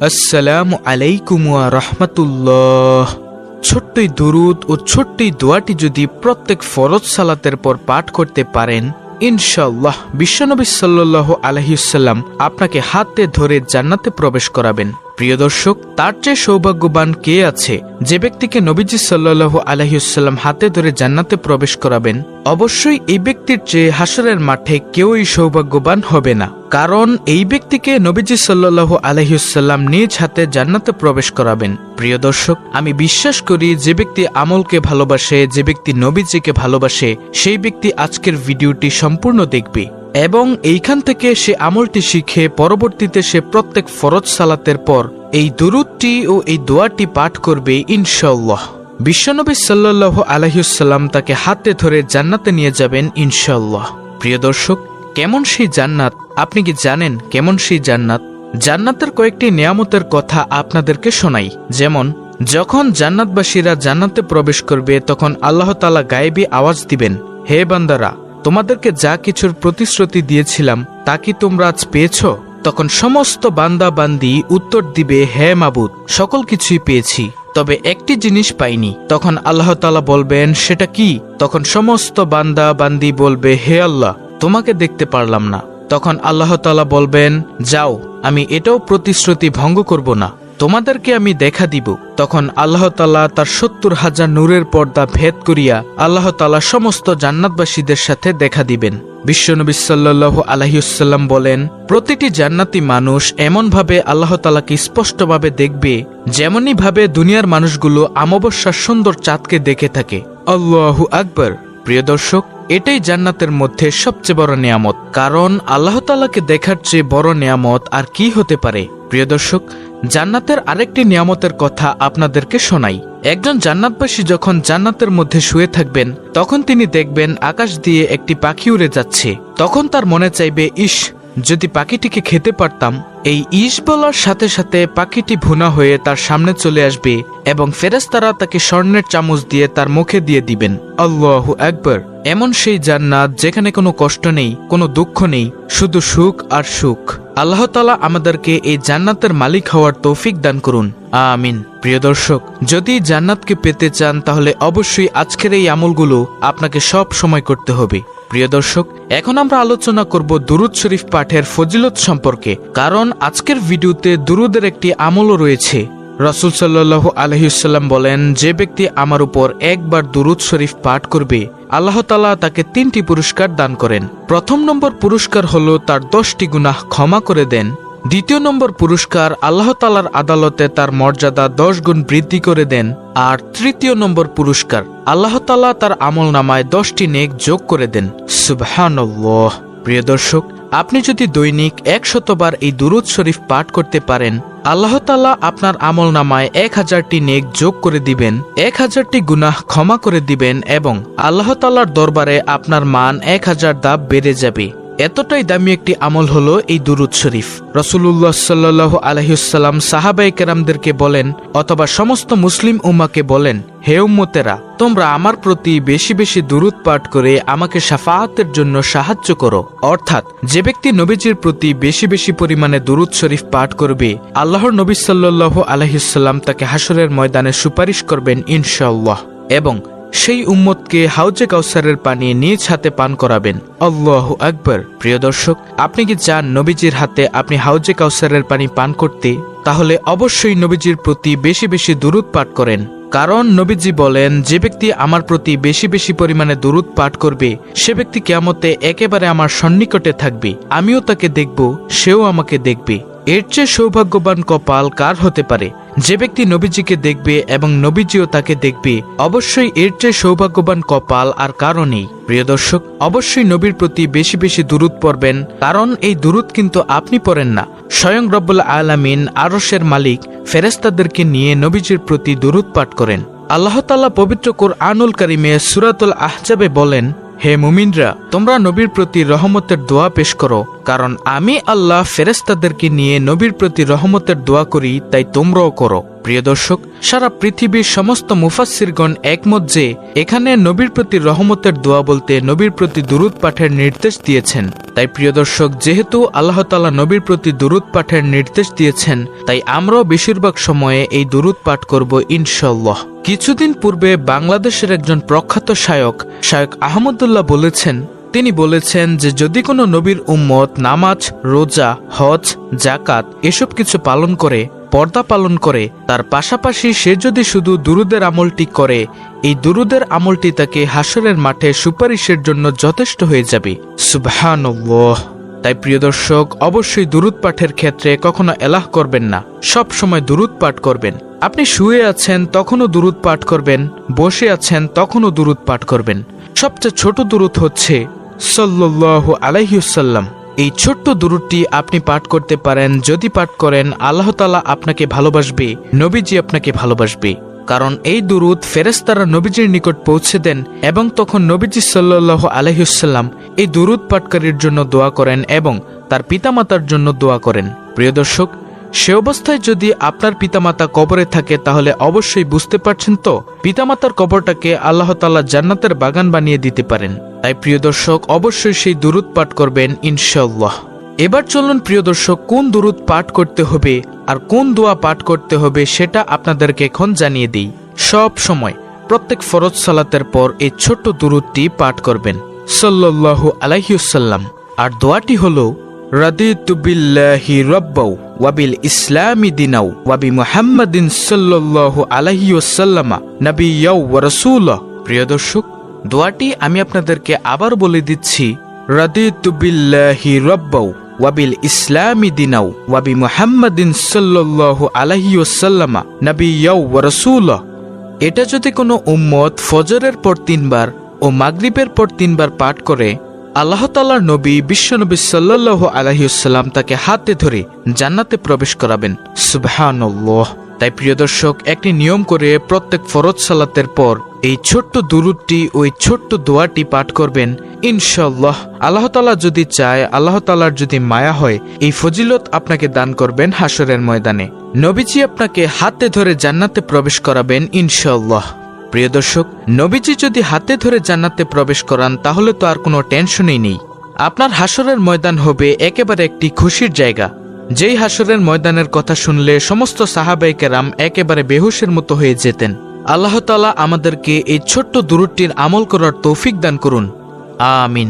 আসসালামু আলাইকুম ওয়া রাহমাতুল্লাহ। ছোট্টই দুরুদ ও ছোট্টই দোয়াটি যদি প্রত্যেক ফরজ সালাতের পর পাঠ করতে পারেন, ইনশাআল্লাহ বিশ্বনবী সাল্লাল্লাহু আলাইহি ওয়াসাল্লাম আপনাকে হাতে ধরে জান্নাতে প্রবেশ করাবেন। প্রিয় দর্শক, তার চেয়ে সৌভাগ্যবান কে আছে যে ব্যক্তিকে নবীজি সাল্লাল্লাহু আলাইহি ওয়াসাল্লাম হাতে ধরে জান্নাতে প্রবেশ করাবেন? অবশ্যই এই ব্যক্তির চেয়ে হাসরের মাঠে কেউই সৌভাগ্যবান হবে না, কারণ এই ব্যক্তিকে নবীজি সাল্লাল্লাহু আলাইহি ওয়াসাল্লাম নিজ হাতে জান্নাতে প্রবেশ করাবেন। প্রিয় দর্শক, আমি বিশ্বাস করি যে ব্যক্তি আমলকে ভালোবাসে, যে ব্যক্তি নবীজিকে ভালোবাসে, সেই ব্যক্তি আজকের ভিডিওটি সম্পূর্ণ দেখবে এবং এইখান থেকে সে আমলটি শিখে পরবর্তীতে সে প্রত্যেক ফরজ সালাতের পর এই দুরূদটি ও এই দোয়াটি পাঠ করবে ইনশাআল্লাহ। বিশ্বনবী সাল্লাল্লাহু আলাইহি ওয়াসাল্লাম তাকে হাতে ধরে জান্নাতে নিয়ে যাবেন ইনশাআল্লাহ। প্রিয় দর্শক, কেমন সেই জান্নাত আপনি কি জানেন? কেমন সেই জান্নাত? জান্নাতের কয়েকটি নিয়ামতের কথা আপনাদেরকে শোনাই। যেমন, যখন জান্নাতবাসীরা জান্নাতে প্রবেশ করবে তখন আল্লাহ তাআলা গায়েবী আওয়াজ দিবেন, হে বান্দারা, তোমাদেরকে যা কিছুর প্রতিশ্রুতি দিয়েছিলাম তা কি তোমরা আজ পেয়েছ? তখন সমস্ত বান্দা বান্দি উত্তর দিবে, হে মাবুদ, সকল কিছুই পেয়েছি, তবে একটি জিনিস পাইনি। তখন আল্লাহ তাআলা বলবেন, সেটা কি? তখন সমস্ত বান্দা বান্দি বলবে, হে আল্লাহ, তোমাকে দেখতে পারলাম না। তখন আল্লাহ তাআলা বলবেন, যাও, আমি এটাও প্রতিশ্রুতি ভঙ্গ করব না, তোমাদেরকে আমি দেখা দিব। তখন আল্লাহ তাআলা তার ৭০,০০০ নূরের পর্দা ভেদ করিয়া আল্লাহ তাআলা সমস্ত জান্নাতবাসীদের সাথে দেখা দিবেন। বিশ্বনবী সাল্লাল্লাহু আলাইহি ওয়াসাল্লাম বলেন, প্রতিটি জান্নাতি মানুষ এমনভাবে আল্লাহ তাআলাকে স্পষ্টভাবে দেখবে যেমনি ভাবে দুনিয়ার মানুষগুলো অমাবস্যার সুন্দর চাঁদকে দেখে থাকে। আল্লাহু আকবার। প্রিয় দর্শক, এটাই জান্নাতের মধ্যে সবচেয়ে বড় নিয়ামত, কারণ আল্লাহ তাআলাকে দেখার চেয়ে বড় নিয়ামত আর কি হতে পারে? প্রিয় দর্শক, জান্নাতের আরেকটি নিয়ামতের কথা আপনাদেরকে শোনাই। একজন জান্নাতবাসী যখন জান্নাতের মধ্যে শুয়ে থাকবেন তখন তিনি দেখবেন আকাশ দিয়ে একটি পাখি উড়ে যাচ্ছে। তখন তার মনে চাইবে, ইস, যদি পাখিটিকে খেতে পারতাম। এই ইস বলার সাথে সাথে পাখিটি ভুনা হয়ে তার সামনে চলে আসবে এবং ফেরেশতারা তাকে স্বর্ণের চামচ দিয়ে তার মুখে দিয়ে দিবেন। আল্লাহু আকবার। এমন সেই জান্নাত যেখানে কোনো কষ্ট নেই, কোনো দুঃখ নেই, শুধু সুখ আর সুখ। আল্লাহ তাআলা আমাদেরকে এই জান্নাতের মালিক হওয়ার তৌফিক দান করুন, আমিন। প্রিয় দর্শক, যদি জান্নাতকে পেতে চান তাহলে অবশ্যই আজকের এই আমলগুলো আপনাকে সব সময় করতে হবে। প্রিয় দর্শক, এখন আমরা আলোচনা করব দুরুদ শরীফ পাঠের ফজিলত সম্পর্কে, কারণ আজকের ভিডিওতে দুরুদের একটি আমলও রয়েছে। রাসূল সাল্লাল্লাহু আলাইহি ওয়াসাল্লাম বলেন, যে ব্যক্তি আমার উপর একবার দুরুদ শরীফ পাঠ করবে আল্লাহ তাআলা তাকে 3টি পুরস্কার দান করেন। প্রথম নম্বর পুরস্কার হলো তার 10টি গুনাহ ক্ষমা করে দেন। দ্বিতীয় নম্বর পুরস্কার, আল্লাহ তাআলার আদালতে তার মর্যাদা 10 গুণ বৃদ্ধি করে দেন। আর তৃতীয় নম্বর পুরস্কার, আল্লাহ তাআলা তার আমলনামায় 10টি নেক যোগ করে দেন। সুবহানাল্লাহ। প্রিয় দর্শক, আপনি যদি দৈনিক 100 বার এই দুরুদ শরীফ পাঠ করতে পারেন, আল্লাহ তাআলা আপনার আমলনামায় 1000টি নেক যোগ করে দিবেন, 1000টি গুনাহ ক্ষমা করে দিবেন এবং আল্লাহ তাআলার দরবারে আপনার মান 1000 ধাপ বেড়ে যাবে। এতটাই দামি একটি আমল হলো এই দুরুদ শরীফ। রাসূলুল্লাহ সাল্লাল্লাহু আলাইহি ওয়াসাল্লাম সাহাবায়ে কেরামদেরকে বলেন অথবা সমস্ত মুসলিম উম্মাহকে বলেন, হে উম্মতেরা, তোমরা আমার প্রতি বেশি বেশি দুরুদ পাঠ করে আমাকে শাফাআতের জন্য সাহায্য করো। অর্থাৎ যে ব্যক্তি নবীজির প্রতি বেশি বেশি পরিমাণে দুরুদ শরীফ পাঠ করবে, আল্লাহর নবী সাল্লাল্লাহু আলাইহি ওয়াসাল্লাম তাকে হাসরের ময়দানে সুপারিশ করবেন ইনশাআল্লাহ এবং সেই উম্মতকে হাউজে কাউসারের পানি নিজ হাতে পান করাবেন। আল্লাহু আকবার। প্রিয় দর্শক, আপনি কি চান নবীজির হাতে আপনি হাউজে কাউসারের পানি পান করতে? তাহলে অবশ্যই নবীজির প্রতি বেশি বেশি দুরুদ পাঠ করেন, কারণ নবীজি বলেন, যে ব্যক্তি আমার প্রতি বেশি বেশি পরিমাণে দুরুদ পাঠ করবে সে ব্যক্তি কিয়ামতে একেবারে আমার সন্নিকটে থাকবে, আমিও তাকে দেখব, সেও আমাকে দেখবে। এর চেয়ে সৌভাগ্যবান কপাল কার হতে পারে? যে ব্যক্তি নবীজিকে দেখবে এবং নবীজিও তাকে দেখবে, অবশ্যই এর চেয়ে সৌভাগ্যবান কপাল আর কারও নেই। প্রিয় দর্শক, অবশ্যই নবীর প্রতি বেশি বেশি দুরুদ পড়বেন, কারণ এই দুরুদ কিন্তু আপনি পড়েন না, স্বয়ং রব্বুল আলামিন আরশের মালিক ফেরেশতাদেরকে নিয়ে নবীজির প্রতি দুরুদ পাঠ করেন। আল্লাহ তাআলা পবিত্র কুরআনুল কারীমে সূরাতুল আহজাবে বলেন, হে মুমিনরা, তোমরা নবীর প্রতি রহমতের দোয়া পেশ করো, কারণ আমি আল্লাহ ফেরেশতাদেরকে নিয়ে নবীর প্রতি রহমতের দোয়া করি, তাই তোমরাও করো। প্রিয় দর্শক, সারা পৃথিবীর সমস্ত মুফাসসিরগণ একমত যে এখানে নবীর প্রতি রহমতের দোয়া বলতে নবীর প্রতি দুরূদ পাঠের নির্দেশ দিয়েছেন। তাই প্রিয় দর্শক, যেহেতু আল্লাহ তাআলা নবীর প্রতি দুরূদ পাঠের নির্দেশ দিয়েছেন, তাই আমরাও বেশিরভাগ সময়ে এই দুরূদ পাঠ করব ইনশাআল্লাহ। কিছুদিন পূর্বে বাংলাদেশের একজন প্রখ্যাত শায়ক আহমদুল্লাহ তিনি বলেছেন যে যদি কোনো নবীর উম্মত নামাজ, রোজা, হজ, জাকাত এসব কিছু পালন করে, পর্দা পালন করে, তার পাশাপাশি সে যদি শুধু দুরূদের আমলটি করে, এই দুরূদের আমলটি তাকে হাশরের মাঠে সুপারিশের জন্য যথেষ্ট হয়ে যাবে। সুবহানাল্লাহ। তাই প্রিয় দর্শক, অবশ্যই দুরূদ পাঠের ক্ষেত্রে কখনো এলাহ করবেন না, সব সময় দুরূদ পাঠ করবেন। আপনি শুয়ে আছেন তখনও দুরূদ পাঠ করবেন, বসে আছেন তখনও দুরূদ পাঠ করবেন। সবচেয়ে ছোট দুরূদ হচ্ছে সাল্লাল্লাহু আলাইহি ওয়াসাল্লাম। এই ছোট্ট দুরূদটি আপনি পাঠ করতে পারেন। যদি পাঠ করেন, আল্লাহ তাআলা আপনাকে ভালোবাসবে, নবীজি আপনাকে ভালোবাসবে। কারণ এই দুরূদ ফেরেশতারা নবীজির নিকট পৌঁছে দেন এবং তখন নবীজি সাল্লাল্লাহু আলাইহি ওয়াসাল্লাম এই দুরূদ পাঠকারীর জন্য দোয়া করেন এবং তার পিতামাতার জন্য দোয়া করেন। প্রিয় দর্শক, সে অবস্থায় যদি আপনার পিতামাতা কবরে থাকে, তাহলে অবশ্যই বুঝতে পারছেন তো, পিতামাতার কবরটাকে আল্লাহ তাআলা জান্নাতের বাগান বানিয়ে দিতে পারেন। তাই প্রিয় দর্শক, অবশ্যই সেই দুরূদ পাঠ করবেন ইনশাআল্লাহ। এবার চলুন প্রিয় দর্শক, কোন দুরূদ পাঠ করতে হবে আর কোন দোয়া পাঠ করতে হবে সেটা আপনাদেরকে এখন জানিয়ে দিই। সব সময় প্রত্যেক ফরজ সালাতের পর এই ছোট্ট দুরূদটি পাঠ করবেন, সাল্লাল্লাহু আলাইহি ওয়াসাল্লাম। আর দোয়াটি হলো, রাদিতু বিল্লাহি রাব্বাও ওয়া বিল ইসলামি দিনাও ওয়া বি মুহাম্মাদিন সাল্লাল্লাহু আলাইহি ওয়াসাল্লাম নাবিয়্যাও ওয়া রাসূলা। প্রিয় দর্শক, দোয়াটি আমি আপনাদেরকে আবার বলে দিচ্ছি, রাদিতু বিল্লাহি রাব্বাও ওয়া বিল ইসলামি দিনাও ওয়া বি মুহাম্মাদিন সাল্লাল্লাহু আলাইহি ওয়াসাল্লাম নাবিয়্যাও ওয়া রাসূলা। এটা যদি কোনো উম্মত ফজরের পর 3 বার ও মাগরিবের পর 3 বার পাঠ করে, আল্লাহ তাআলার নবী বিশ্বনবী সাল্লাল্লাহু আলাইহি ওয়াসাল্লাম তাকে হাতে ধরে জান্নাতে প্রবেশ করাবেন। সুবহানাল্লাহ। তাই প্রিয় দর্শক, একটি নিয়ম করে প্রত্যেক ফরজ সালাতের পর এই ছোট্ট দুরূদটি, ওই ছোট্ট দোয়াটি পাঠ করবেন ইনশাআল্লাহ। আল্লাহ তাআলা যদি চায়, আল্লাহ তাআলার যদি মায়া হয়, এই ফজিলত আপনাকে দান করবেন হাশরের ময়দানে। নবীজি আপনাকে হাতে ধরে জান্নাতে প্রবেশ করাবেন ইনশাআল্লাহ। প্রিয় দর্শক, নবীজি যদি হাতে ধরে জান্নাতে প্রবেশ করান, তাহলে তো আর কোনো টেনশনই নেই। আপনার হাশরের ময়দান হবে একেবারে একটি খুশির জায়গা। যেই হাশরের ময়দানের কথা শুনলে সমস্ত সাহাবায়ে কেরাম একেবারে বেহুশের মতো হয়ে যেতেন। আল্লাহ তাআলা আমাদেরকে এই ছোট্ট দুরূদটির আমল করার তৌফিক দান করুন, আমিন।